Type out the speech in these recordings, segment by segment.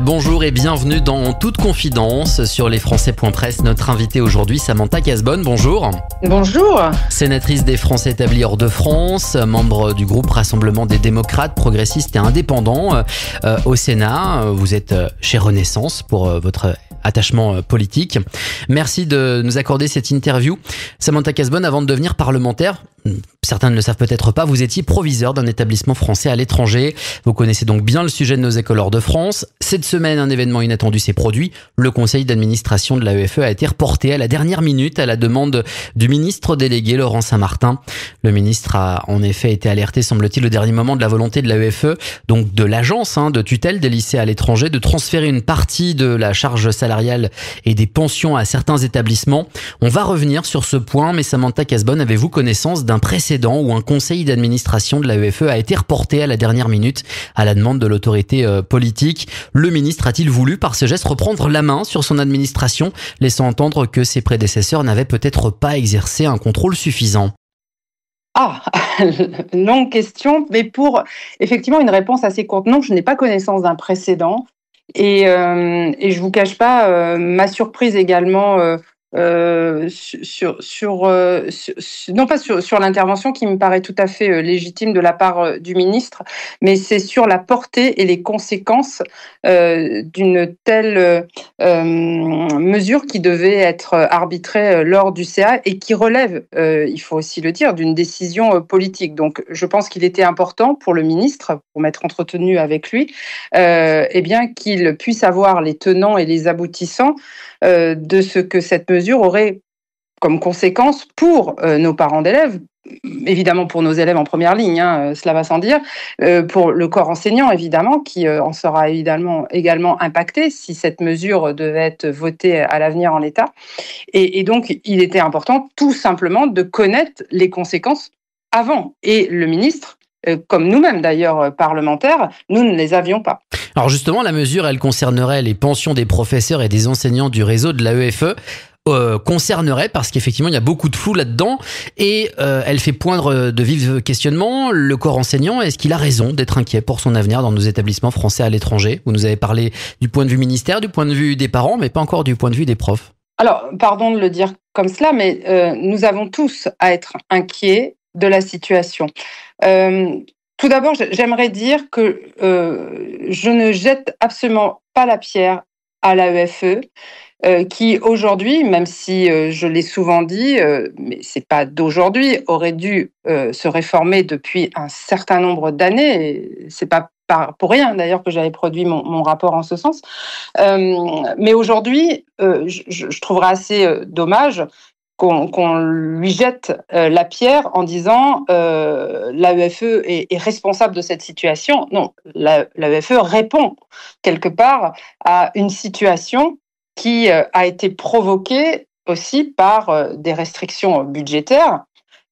Bonjour et bienvenue dans Toute Confidence sur lesfrançais.press. Notre invitée aujourd'hui, Samantha Cazebonne, bonjour. Bonjour. Sénatrice des Français établis hors de France, membre du groupe Rassemblement des démocrates, progressistes et indépendants au Sénat. Vous êtes chez Renaissance pour votre attachement politique. Merci de nous accorder cette interview. Samantha Cazebonne, avant de devenir parlementaire, certains ne le savent peut-être pas, vous étiez proviseur d'un établissement français à l'étranger. Vous connaissez donc bien le sujet de nos écoles hors de France. Cette semaine, un événement inattendu s'est produit. Le conseil d'administration de l'AEFE a été reporté à la dernière minute à la demande du ministre délégué Laurent Saint-Martin. Le ministre a en effet été alerté, semble-t-il, au dernier moment de la volonté de l'AEFE, donc de l'agence de tutelle des lycées à l'étranger, de transférer une partie de la charge salariale et des pensions à certains établissements. On va revenir sur ce point, mais Samantha Cazebonne, avez-vous connaissance d'un précédent où un conseil d'administration de l'AEFE a été reporté à la dernière minute à la demande de l'autorité politique? Le ministre a-t-il voulu, par ce geste, reprendre la main sur son administration, laissant entendre que ses prédécesseurs n'avaient peut-être pas exercé un contrôle suffisant? Longue question, mais pour effectivement une réponse assez courte. Non, je n'ai pas connaissance d'un précédent et je vous cache pas ma surprise également non pas sur l'intervention qui me paraît tout à fait légitime de la part du ministre, mais c'est sur la portée et les conséquences d'une telle mesure qui devait être arbitrée lors du CA et qui relève, il faut aussi le dire, d'une décision politique. Donc je pense qu'il était important pour le ministre, pour m'être entretenu avec lui, qu'il puisse avoir les tenants et les aboutissants de ce que cette mesure aurait comme conséquence pour nos parents d'élèves, évidemment pour nos élèves en première ligne, cela va sans dire, pour le corps enseignant évidemment, qui en sera évidemment également impacté si cette mesure devait être votée à l'avenir en l'état. Et donc il était important tout simplement de connaître les conséquences avant. Et le ministre, comme nous-mêmes d'ailleurs parlementaires, nous ne les avions pas. Alors justement, la mesure, elle concernerait les pensions des professeurs et des enseignants du réseau de l'AEFE. Concernerait parce qu'effectivement il y a beaucoup de flou là-dedans et elle fait poindre de vifs questionnements. Le corps enseignant, est-ce qu'il a raison d'être inquiet pour son avenir dans nos établissements français à l'étranger? Vous nous avez parlé du point de vue ministère, du point de vue des parents, mais pas encore du point de vue des profs. Alors, pardon de le dire comme cela, mais nous avons tous à être inquiets de la situation. Tout d'abord, j'aimerais dire que je ne jette absolument pas la pierre à l'AEFE, qui aujourd'hui, même si je l'ai souvent dit, mais c'est pas d'aujourd'hui, aurait dû se réformer depuis un certain nombre d'années. Et c'est pas pour rien d'ailleurs que j'avais produit mon rapport en ce sens. Mais aujourd'hui, je trouverais assez dommage qu'on lui jette la pierre en disant l'AEFE est responsable de cette situation. Non, l'AEFE répond quelque part à une situation qui a été provoquée aussi par des restrictions budgétaires.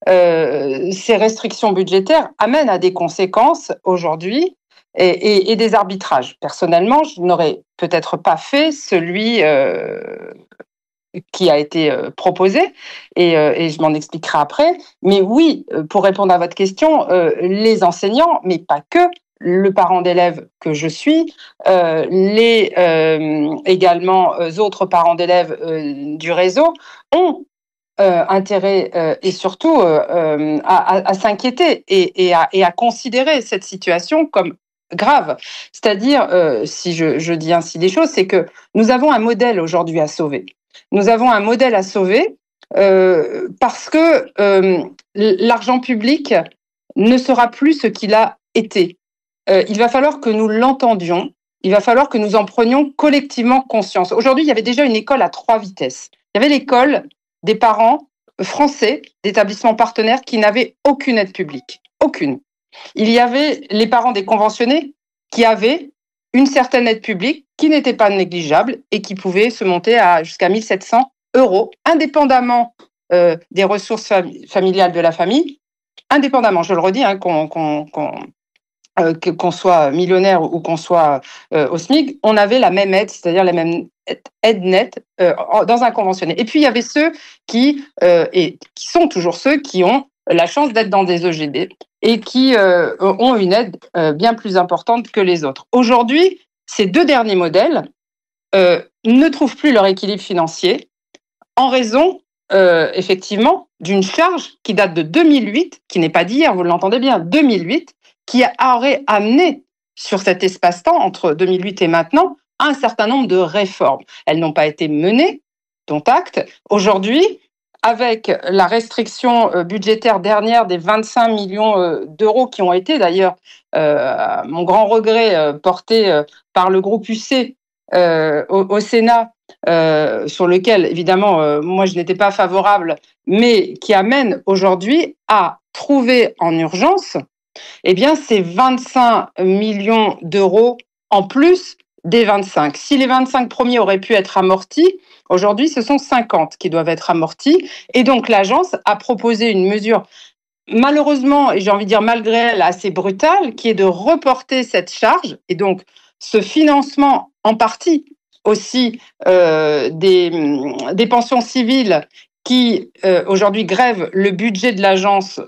Ces restrictions budgétaires amènent à des conséquences aujourd'hui et des arbitrages. Personnellement, je n'aurais peut-être pas fait celui qui a été proposé, et je m'en expliquerai après. Mais oui, pour répondre à votre question, les enseignants, mais pas que, le parent d'élève que je suis, les également autres parents d'élèves du réseau ont intérêt et surtout à s'inquiéter et à considérer cette situation comme grave. C'est-à-dire, si je dis ainsi des choses, c'est que nous avons un modèle aujourd'hui à sauver. Nous avons un modèle à sauver parce que l'argent public ne sera plus ce qu'il a été. Il va falloir que nous l'entendions, il va falloir que nous en prenions collectivement conscience. Aujourd'hui, il y avait déjà une école à 3 vitesses. Il y avait l'école des parents français d'établissements partenaires qui n'avaient aucune aide publique. Aucune. Il y avait les parents des conventionnés qui avaient une certaine aide publique qui n'était pas négligeable et qui pouvait se monter à jusqu'à 1 700 €, indépendamment des ressources familiales de la famille, indépendamment, je le redis, qu'on soit millionnaire ou qu'on soit au SMIC, on avait la même aide, c'est-à-dire la même aide nette dans un conventionné. Et puis, il y avait ceux qui sont toujours ceux qui ont la chance d'être dans des EGD et qui ont une aide bien plus importante que les autres. Aujourd'hui, ces 2 derniers modèles ne trouvent plus leur équilibre financier en raison, effectivement, d'une charge qui date de 2008, qui n'est pas d'hier, vous l'entendez bien, 2008, qui aurait amené sur cet espace-temps, entre 2008 et maintenant, un certain nombre de réformes. Elles n'ont pas été menées, dont acte. Aujourd'hui, avec la restriction budgétaire dernière des 25 millions d'euros qui ont été d'ailleurs, à mon grand regret, portés par le groupe UC au Sénat, sur lequel, évidemment, moi, je n'étais pas favorable, mais qui amène aujourd'hui à trouver en urgence ces 25 millions d'euros en plus des 25. Si les 25 premiers auraient pu être amortis, aujourd'hui, ce sont 50 qui doivent être amortis. Et donc, l'agence a proposé une mesure, malheureusement, et j'ai envie de dire malgré elle, assez brutale, qui est de reporter cette charge. Et donc, ce financement, en partie aussi des pensions civiles qui, aujourd'hui, grèvent le budget de l'agence.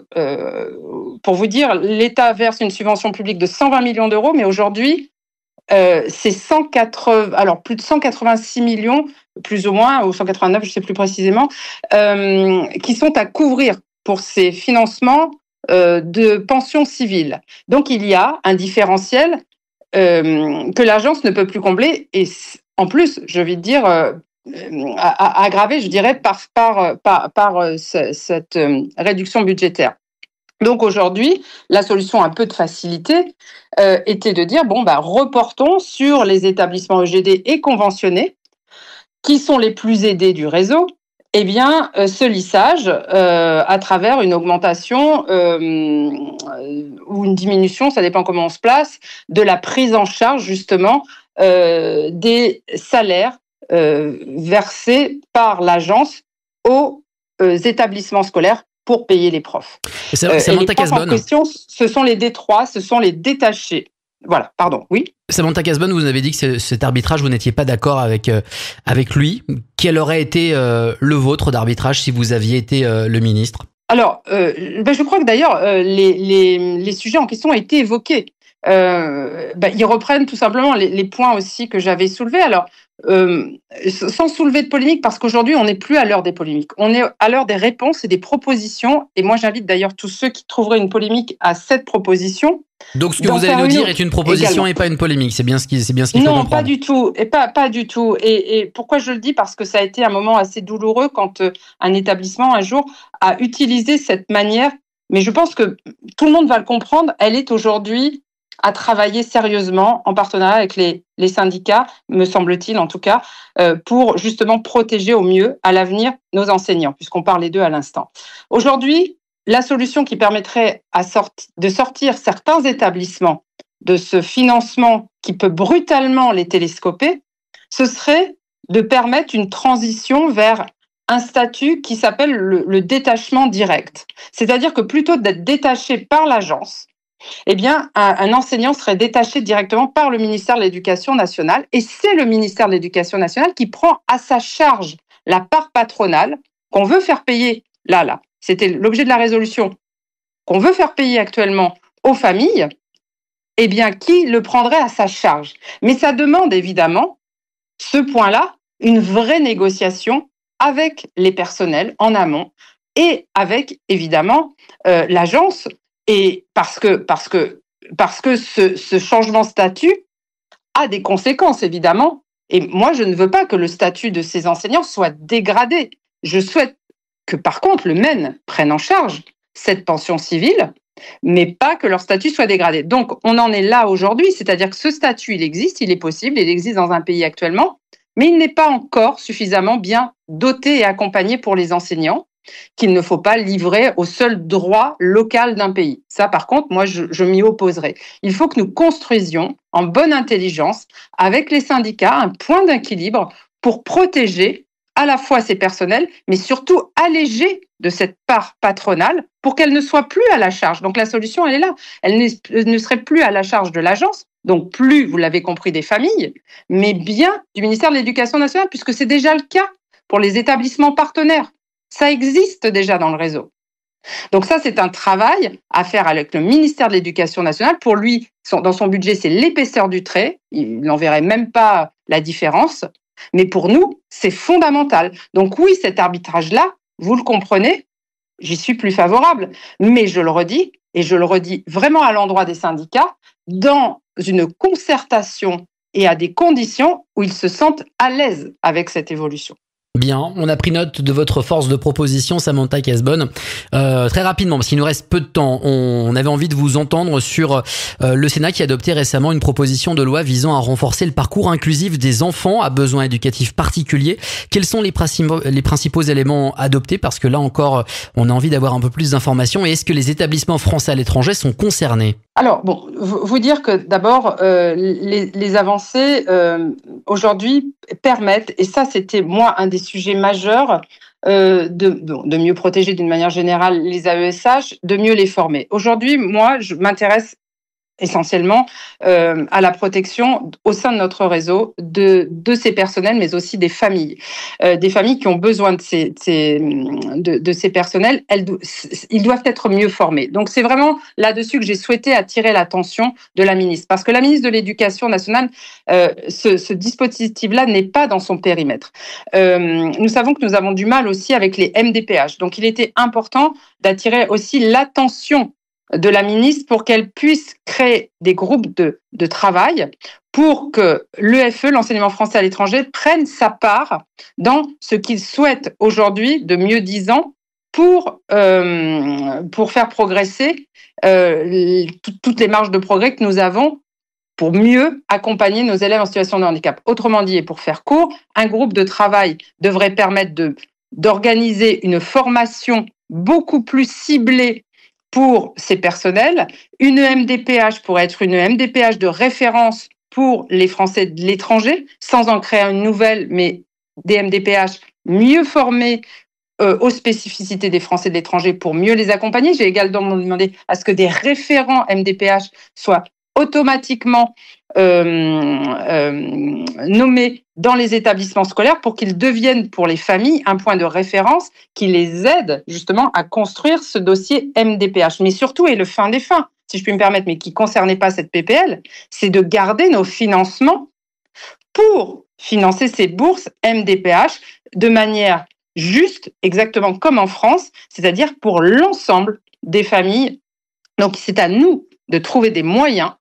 Pour vous dire, l'État verse une subvention publique de 120 millions d'euros, mais aujourd'hui, c'est plus de 186 millions, plus ou moins, ou 189, je ne sais plus précisément, qui sont à couvrir pour ces financements de pensions civiles. Donc, il y a un différentiel que l'agence ne peut plus combler, et en plus, je vais dire, aggravé, je dirais, par cette réduction budgétaire. Donc aujourd'hui, la solution un peu de facilité était de dire, reportons sur les établissements EGD et conventionnés, qui sont les plus aidés du réseau, ce lissage à travers une augmentation ou une diminution, ça dépend comment on se place, de la prise en charge justement des salaires versés par l'agence aux établissements scolaires pour payer les profs. Samantha Casbonne. En question, ce sont les D3, ce sont les détachés. Voilà, pardon, oui. Samantha Casbonne, vous avez dit que cet arbitrage, vous n'étiez pas d'accord avec lui. Quel aurait été le vôtre d'arbitrage si vous aviez été le ministre ? Alors, je crois que d'ailleurs, les sujets en question ont été évoqués. Ils reprennent tout simplement les points aussi que j'avais soulevés. Alors, sans soulever de polémique, parce qu'aujourd'hui, on n'est plus à l'heure des polémiques. On est à l'heure des réponses et des propositions. Et moi, j'invite d'ailleurs tous ceux qui trouveraient une polémique à cette proposition. Donc, ce que vous allez nous dire est une proposition également. Et pas une polémique. C'est bien ce qu'il faut comprendre. Non, pas du tout. Et pas du tout. Et pourquoi je le dis ? Parce que ça a été un moment assez douloureux quand un établissement, un jour, a utilisé cette manière. Mais je pense que tout le monde va le comprendre. Elle est aujourd'hui à travailler sérieusement en partenariat avec les syndicats, me semble-t-il en tout cas, pour justement protéger au mieux à l'avenir nos enseignants, puisqu'on parlait d'eux à l'instant. Aujourd'hui, la solution qui permettrait de sortir certains établissements de ce financement qui peut brutalement les télescoper, ce serait de permettre une transition vers un statut qui s'appelle le détachement direct. C'est-à-dire que plutôt d'être détaché par l'agence, un enseignant serait détaché directement par le ministère de l'Éducation nationale, et c'est le ministère de l'Éducation nationale qui prend à sa charge la part patronale qu'on veut faire payer, c'était l'objet de la résolution, qu'on veut faire payer actuellement aux familles, qui le prendrait à sa charge. Mais ça demande évidemment, ce point-là, une vraie négociation avec les personnels en amont et avec, évidemment, l'agence. Et parce que ce changement de statut a des conséquences, évidemment. Et moi, je ne veux pas que le statut de ces enseignants soit dégradé. Je souhaite que, par contre, le MEN prenne en charge cette pension civile, mais pas que leur statut soit dégradé. Donc, on en est là aujourd'hui, c'est-à-dire que ce statut, il existe, il est possible, il existe dans un pays actuellement, mais il n'est pas encore suffisamment bien doté et accompagné pour les enseignants, qu'il ne faut pas livrer au seul droit local d'un pays. Ça, par contre, moi, je m'y opposerai. Il faut que nous construisions en bonne intelligence, avec les syndicats, un point d'équilibre pour protéger à la fois ces personnels, mais surtout alléger de cette part patronale pour qu'elle ne soit plus à la charge. Donc la solution, elle est là. Elle ne serait plus à la charge de l'agence, donc plus, vous l'avez compris, des familles, mais bien du ministère de l'Éducation nationale, puisque c'est déjà le cas pour les établissements partenaires. Ça existe déjà dans le réseau. Donc ça, c'est un travail à faire avec le ministère de l'Éducation nationale. Pour lui, dans son budget, c'est l'épaisseur du trait. Il n'en verrait même pas la différence. Mais pour nous, c'est fondamental. Donc oui, cet arbitrage-là, vous le comprenez, j'y suis plus favorable. Mais je le redis, et je le redis vraiment à l'endroit des syndicats, dans une concertation et à des conditions où ils se sentent à l'aise avec cette évolution. Bien, on a pris note de votre force de proposition, Samantha Cazebonne. Très rapidement, parce qu'il nous reste peu de temps, on avait envie de vous entendre sur le Sénat qui a adopté récemment une proposition de loi visant à renforcer le parcours inclusif des enfants à besoins éducatifs particuliers. Quels sont les principaux éléments adoptés? Parce que là encore, on a envie d'avoir un peu plus d'informations. Et est-ce que les établissements français à l'étranger sont concernés? Alors, bon, vous dire que d'abord, les avancées aujourd'hui permettent, et ça c'était moi un des sujets majeurs, de mieux protéger d'une manière générale les AESH, de mieux les former. Aujourd'hui, moi, je m'intéresse essentiellement à la protection au sein de notre réseau de ces personnels, mais aussi des familles qui ont besoin de ces personnels. Ils doivent être mieux formés. Donc c'est vraiment là-dessus que j'ai souhaité attirer l'attention de la ministre, parce que la ministre de l'Éducation nationale, ce dispositif-là n'est pas dans son périmètre. Nous savons que nous avons du mal aussi avec les MDPH, donc il était important d'attirer aussi l'attention de la ministre pour qu'elle puisse créer des groupes de travail pour que l'EFE, l'enseignement français à l'étranger, prenne sa part dans ce qu'il souhaite aujourd'hui de mieux-disant pour faire progresser toutes les marges de progrès que nous avons pour mieux accompagner nos élèves en situation de handicap. Autrement dit, et pour faire court, un groupe de travail devrait permettre d'organiser une formation beaucoup plus ciblée pour ces personnels. Une MDPH pourrait être une MDPH de référence pour les Français de l'étranger, sans en créer une nouvelle, mais des MDPH mieux formés aux spécificités des Français de l'étranger pour mieux les accompagner. J'ai également demandé à ce que des référents MDPH soient automatiquement nommés dans les établissements scolaires pour qu'ils deviennent pour les familles un point de référence qui les aide justement à construire ce dossier MDPH. Mais surtout, et le fin des fins, si je puis me permettre, mais qui ne concernait pas cette PPL, c'est de garder nos financements pour financer ces bourses MDPH de manière juste, exactement comme en France, c'est-à-dire pour l'ensemble des familles. Donc c'est à nous de trouver des moyens.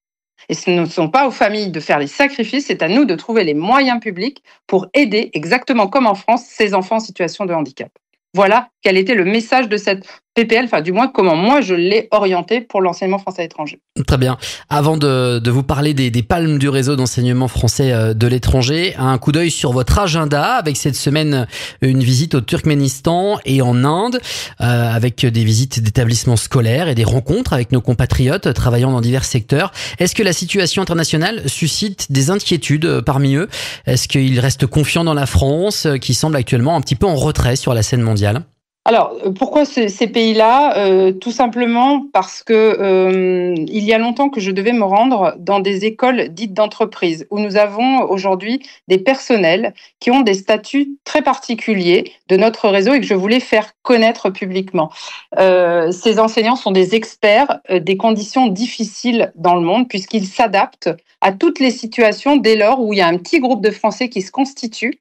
Et ce ne sont pas aux familles de faire les sacrifices, c'est à nous de trouver les moyens publics pour aider, exactement comme en France, ces enfants en situation de handicap. Voilà quel était le message de cette PPL, enfin du moins comment moi je l'ai orienté pour l'enseignement français à l'étranger. Très bien. Avant de vous parler des palmes du réseau d'enseignement français de l'étranger, un coup d'œil sur votre agenda avec cette semaine une visite au Turkménistan et en Inde, avec des visites d'établissements scolaires et des rencontres avec nos compatriotes travaillant dans divers secteurs. Est-ce que la situation internationale suscite des inquiétudes parmi eux? Est-ce qu'ils restent confiants dans la France, qui semble actuellement un petit peu en retrait sur la scène mondiale? Alors, pourquoi ces pays-là? Tout simplement parce que il y a longtemps que je devais me rendre dans des écoles dites d'entreprise, où nous avons aujourd'hui des personnels qui ont des statuts très particuliers de notre réseau et que je voulais faire connaître publiquement. Ces enseignants sont des experts des conditions difficiles dans le monde, puisqu'ils s'adaptent à toutes les situations dès lors où il y a un petit groupe de Français qui se constitue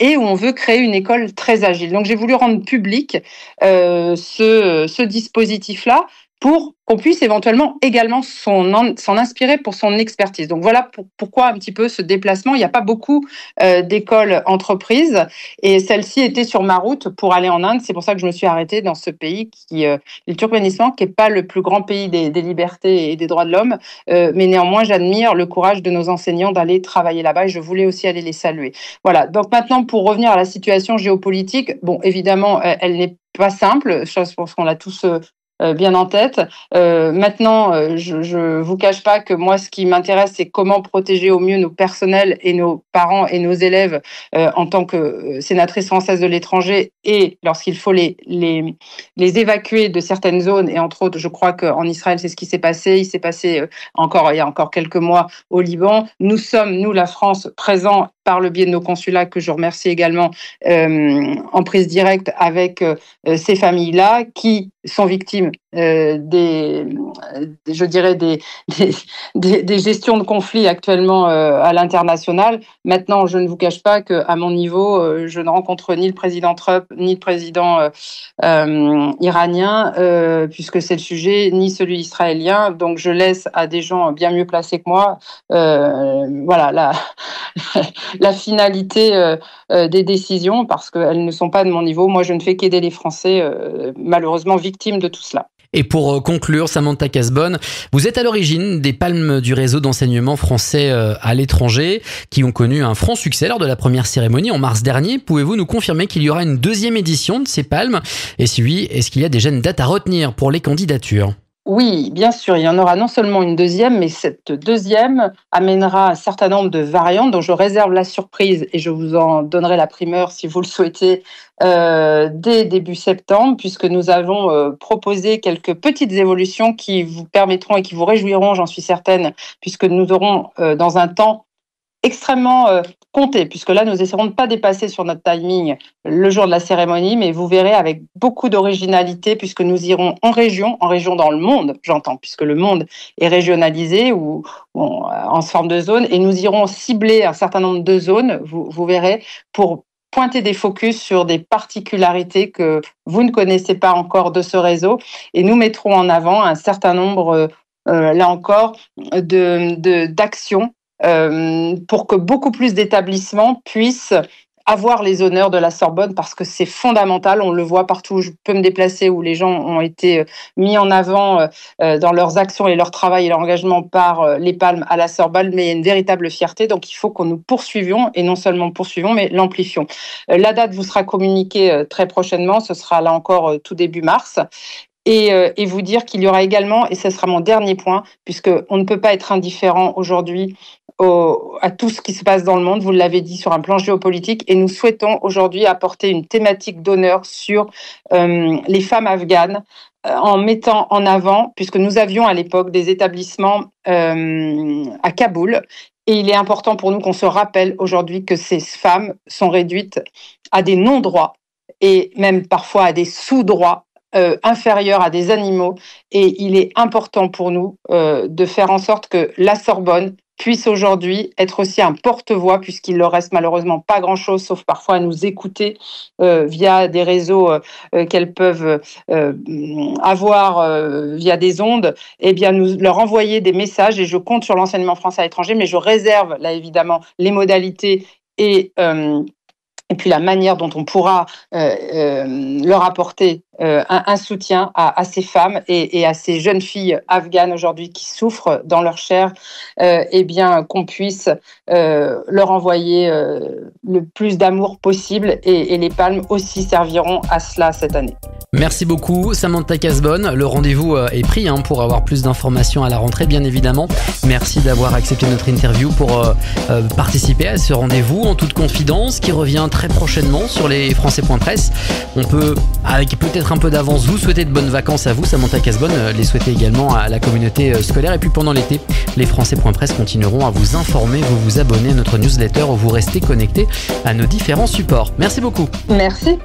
et où on veut créer une école très agile. Donc j'ai voulu rendre public ce dispositif-là pour qu'on puisse éventuellement également s'en inspirer pour son expertise. Donc voilà pourquoi un petit peu ce déplacement. Il n'y a pas beaucoup d'écoles entreprises et celle-ci était sur ma route pour aller en Inde. C'est pour ça que je me suis arrêtée dans ce pays qui le Turkménistan, qui n'est pas le plus grand pays des libertés et des droits de l'homme, mais néanmoins j'admire le courage de nos enseignants d'aller travailler là-bas et je voulais aussi aller les saluer. Voilà, donc maintenant pour revenir à la situation géopolitique, bon évidemment elle n'est pas simple, je pense qu'on l'a tous bien en tête. Maintenant, je vous cache pas que moi, ce qui m'intéresse, c'est comment protéger au mieux nos personnels et nos parents et nos élèves en tant que sénatrice française de l'étranger et lorsqu'il faut les évacuer de certaines zones et entre autres, je crois qu'en Israël, c'est ce qui s'est passé. Il s'est passé il y a encore quelques mois au Liban. Nous sommes, nous, la France, présents par le biais de nos consulats, que je remercie également, en prise directe avec ces familles-là qui sont victimes des gestions de conflits actuellement à l'international. Maintenant, je ne vous cache pas qu'à mon niveau, je ne rencontre ni le président Trump, ni le président iranien, puisque c'est le sujet, ni celui israélien. Donc, je laisse à des gens bien mieux placés que moi, voilà, la finalité des décisions, parce qu'elles ne sont pas de mon niveau. Moi, je ne fais qu'aider les Français, malheureusement victimes de tout cela. Et pour conclure, Samantha Cazebonne, vous êtes à l'origine des palmes du réseau d'enseignement français à l'étranger, qui ont connu un franc succès lors de la première cérémonie en mars dernier. Pouvez-vous nous confirmer qu'il y aura une deuxième édition de ces palmes? Et si oui, est-ce qu'il y a déjà une date à retenir pour les candidatures? Oui, bien sûr, il y en aura non seulement une deuxième, mais cette deuxième amènera un certain nombre de variantes dont je réserve la surprise et je vous en donnerai la primeur si vous le souhaitez dès début septembre, puisque nous avons proposé quelques petites évolutions qui vous permettront et qui vous réjouiront, j'en suis certaine, puisque nous aurons dans un temps extrêmement compté, puisque là, nous essaierons de ne pas dépasser sur notre timing le jour de la cérémonie, mais vous verrez avec beaucoup d'originalité, puisque nous irons en région dans le monde, j'entends, puisque le monde est régionalisé ou en forme de zone, et nous irons cibler un certain nombre de zones, vous verrez, pour pointer des focus sur des particularités que vous ne connaissez pas encore de ce réseau, et nous mettrons en avant un certain nombre, là encore, d'actions pour que beaucoup plus d'établissements puissent avoir les honneurs de la Sorbonne, parce que c'est fondamental, on le voit partout où je peux me déplacer, où les gens ont été mis en avant dans leurs actions et leur travail et leur engagement par les palmes à la Sorbonne, mais il y a une véritable fierté, donc il faut que nous poursuivions, et non seulement poursuivions, mais l'amplifions. La date vous sera communiquée très prochainement, ce sera là encore tout début mars. Et vous dire qu'il y aura également, et ce sera mon dernier point, puisqu'on ne peut pas être indifférent aujourd'hui à tout ce qui se passe dans le monde, vous l'avez dit, sur un plan géopolitique, et nous souhaitons aujourd'hui apporter une thématique d'honneur sur les femmes afghanes, en mettant en avant, puisque nous avions à l'époque des établissements à Kaboul, et il est important pour nous qu'on se rappelle aujourd'hui que ces femmes sont réduites à des non-droits, et même parfois à des sous-droits, inférieurs à des animaux, et il est important pour nous de faire en sorte que la Sorbonne puisse aujourd'hui être aussi un porte-voix, puisqu'il ne leur reste malheureusement pas grand-chose, sauf parfois à nous écouter via des réseaux qu'elles peuvent avoir via des ondes, et bien nous leur envoyer des messages, et je compte sur l'enseignement français à l'étranger, mais je réserve là évidemment les modalités et puis la manière dont on pourra leur apporter un soutien à ces femmes et à ces jeunes filles afghanes aujourd'hui qui souffrent dans leur chair, et bien qu'on puisse leur envoyer le plus d'amour possible, et les palmes aussi serviront à cela cette année. Merci beaucoup Samantha Cazebonne. Le rendez-vous est pris pour avoir plus d'informations à la rentrée, bien évidemment. Merci d'avoir accepté notre interview pour participer à ce rendez-vous en toute confidence qui revient très prochainement sur les Français.press. On peut, avec peut-être un peu d'avance, vous souhaiter de bonnes vacances à vous, Samantha Cazebonne, les souhaiter également à la communauté scolaire. Et puis pendant l'été, les Français.press continueront à vous informer, vous abonner à notre newsletter ou vous restez connectés à nos différents supports. Merci beaucoup. Merci.